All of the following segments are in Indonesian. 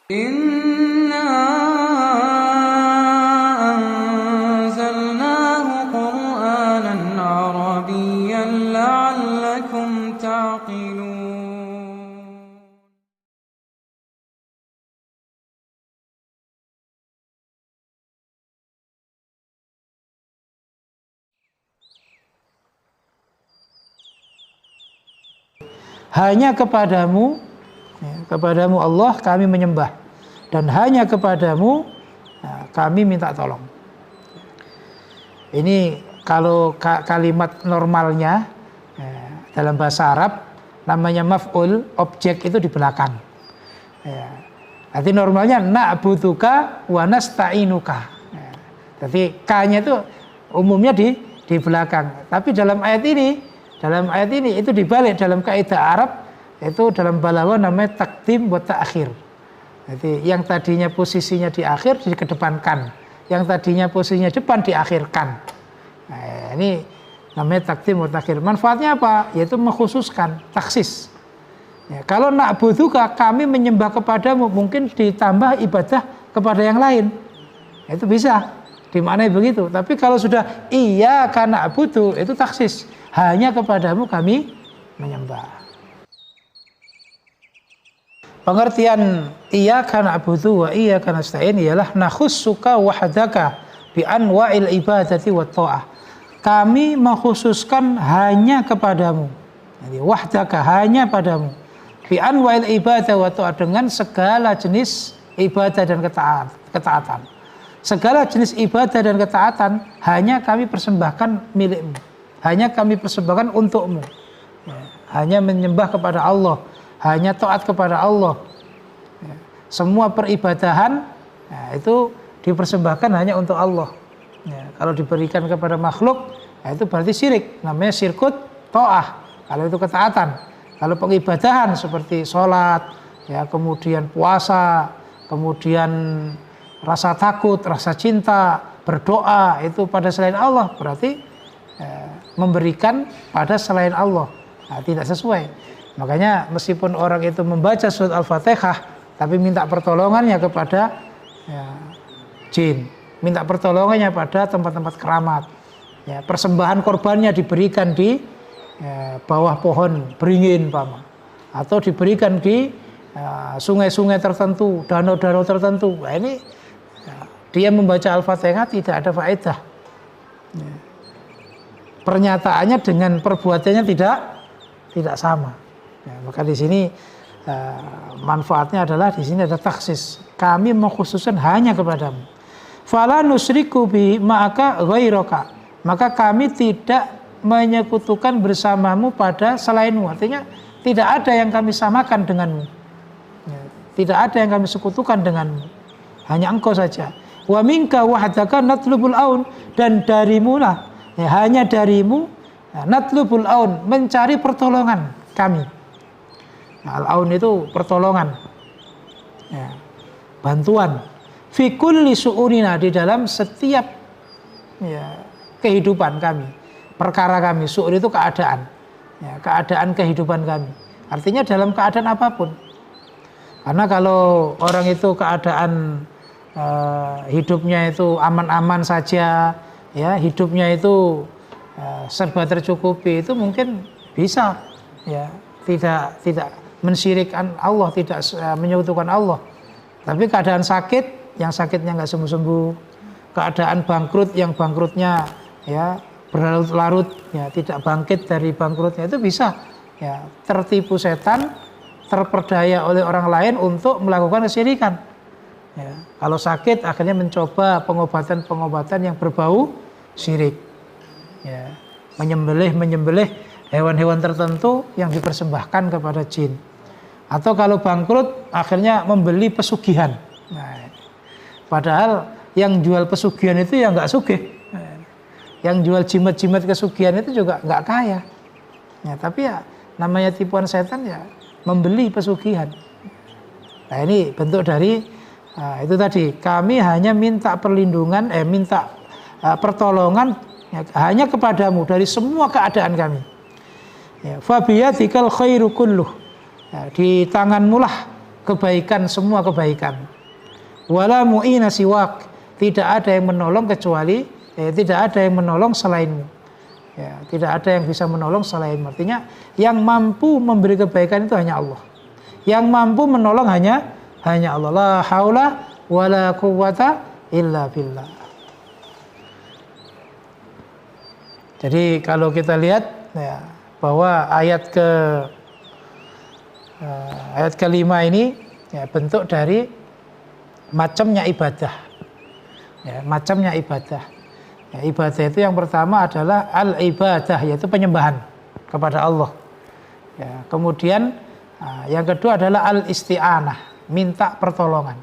Inna anzalnahu Qur'anan Arabiyyan la'allakum ta'qilun. Hanya kepadamu, kepadamu Allah kami menyembah, dan hanya kepadamu kami minta tolong. Ini kalau kalimat normalnya dalam bahasa Arab namanya maf'ul, objek itu di belakang. Arti normalnya na'buduka wa nasta'inuka. Tapi K-nya itu umumnya di belakang. Tapi dalam ayat ini itu dibalik. Dalam kaidah Arab itu dalam balaghah namanya takdim wa ta'khir. Jadi yang tadinya posisinya di akhir dikedepankan, yang tadinya posisinya depan diakhirkan. Nah, ini namanya takdim wa ta'khir. Manfaatnya apa? Yaitu mengkhususkan, taksis. Ya, kalau na'buduka kami menyembah kepadamu, mungkin ditambah ibadah kepada yang lain. Itu bisa dimaknai begitu. Tapi kalau sudah iyyaka na'budu itu taksis. Hanya kepadamu kami menyembah. Pengertian iyyaka na'budu wa iyyaka nasta'in ialah nakhussuka wahdaka bi anwa'il ibadati wat tha'ah. Kami mengkhususkan hanya kepadamu. Jadi wahdaka hanya padamu. Bi anwa'il ibadah wa tha'ah, dengan segala jenis ibadah dan ketaatan. Segala jenis ibadah dan ketaatan hanya kami persembahkan milikmu. Hanya kami persembahkan untukmu. Hanya menyembah kepada Allah, hanya taat kepada Allah. Semua peribadahan itu dipersembahkan hanya untuk Allah. Kalau diberikan kepada makhluk, itu berarti syirik. Namanya syirkut ta'ah. Kalau itu ketaatan. Kalau pengibadahan seperti sholat, kemudian puasa, kemudian rasa takut, rasa cinta, berdoa itu pada selain Allah, berarti memberikan pada selain Allah. Tidak sesuai. Makanya meskipun orang itu membaca surat Al-Fatihah tapi minta pertolongannya kepada jin, minta pertolongannya pada tempat-tempat keramat, persembahan korbannya diberikan di bawah pohon beringin atau diberikan di sungai-sungai tertentu, danau-danau tertentu. Nah, ini dia membaca Al-Fatihah tidak ada faedah. Pernyataannya dengan perbuatannya tidak sama. Maka di sini manfaatnya adalah di sini ada taksis. Kami mengkhususkan hanya kepadamu. Fala nusriku bi ma'aka ghairaka. Maka kami tidak menyekutukan bersamamu pada selainmu. Artinya tidak ada yang kami samakan denganmu. Tidak ada yang kami sekutukan denganmu. Hanya engkau saja. Wa minka wahdaka natlubul aun, dan darimu lah, hanya darimu natlubul aun, mencari pertolongan kami. Al-aun itu pertolongan, bantuan. Fi kulli su'unina, di dalam setiap kehidupan kami, perkara kami. Su'un itu keadaan, keadaan kehidupan kami. Artinya dalam keadaan apapun. Karena kalau orang itu keadaan hidupnya itu aman-aman saja, hidupnya itu serba tercukupi, itu mungkin bisa tidak mensyirikkan Allah, tidak menyekutukan Allah. Tapi keadaan sakit, yang sakitnya nggak sembuh-sembuh, keadaan bangkrut, yang bangkrutnya berlarut-larut, tidak bangkit dari bangkrutnya, itu bisa tertipu setan, terperdaya oleh orang lain untuk melakukan kesyirikan. Kalau sakit akhirnya mencoba pengobatan yang berbau syirik, menyembelih hewan-hewan tertentu yang dipersembahkan kepada jin. Atau kalau bangkrut akhirnya membeli pesugihan. Padahal yang jual pesugihan itu ya nggak sugih, yang jual jimat-jimat kesugihan itu juga nggak kaya. Tapi namanya tipuan setan, membeli pesugihan. Nah, ini bentuk dari itu tadi, kami hanya minta perlindungan, minta pertolongan hanya kepadamu dari semua keadaan kami. Fabiyadikal khairu kulluh, di tanganmu lah kebaikan, semua kebaikan. Wala mu'ina siwak, tidak ada yang menolong kecuali tidak ada yang menolong selainmu. Ya, tidak ada yang bisa menolong selainmu. Artinya yang mampu memberi kebaikan itu hanya Allah. Yang mampu menolong hanya Allah. La haula wala quwwata illa billah. Jadi kalau kita lihat ya, bahwa ayat kelima ini ya, bentuk dari macamnya ibadah. Ya, macamnya ibadah. Ya, ibadah itu yang pertama adalah al-ibadah, yaitu penyembahan kepada Allah. Ya, kemudian yang kedua adalah al-isti'anah, minta pertolongan.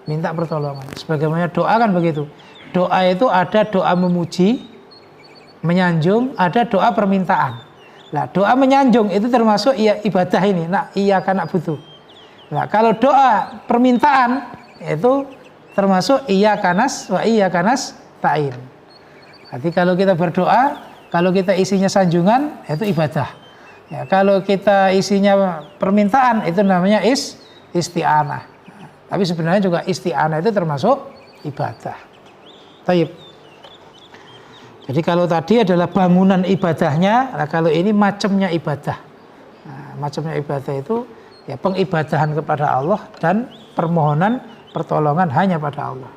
Minta pertolongan. Sebagaimana doa kan begitu. Doa itu ada doa memuji, menyanjung, ada doa permintaan. Nah, doa menyanjung itu termasuk ibadah ini. Nah, iyyaka na'budu. Nah, kalau doa permintaan itu termasuk iyyaka nas wa iyyaka nasta'in. Jadi kalau kita berdoa, kalau kita isinya sanjungan, itu ibadah. Ya, kalau kita isinya permintaan, itu namanya isti'anah. Tapi sebenarnya juga isti'anah itu termasuk ibadah. Taib. Jadi kalau tadi adalah bangunan ibadahnya, nah kalau ini macamnya ibadah. Nah, macamnya ibadah itu ya pengibadahan kepada Allah dan permohonan pertolongan hanya pada Allah.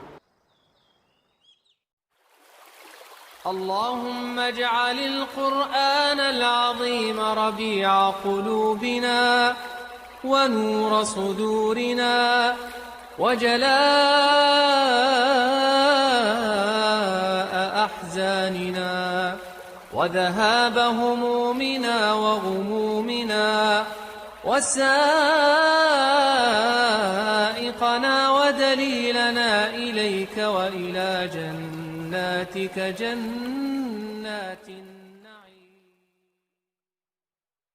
Allahumma ij'alil Qur'anal 'azim rabi'a qulubina wa nura sudurina wa jalaa'a ahzanina wa dhahaba humumina wa ghumumina وسائقنا ودليلنا إليك وإلى جناتك جنات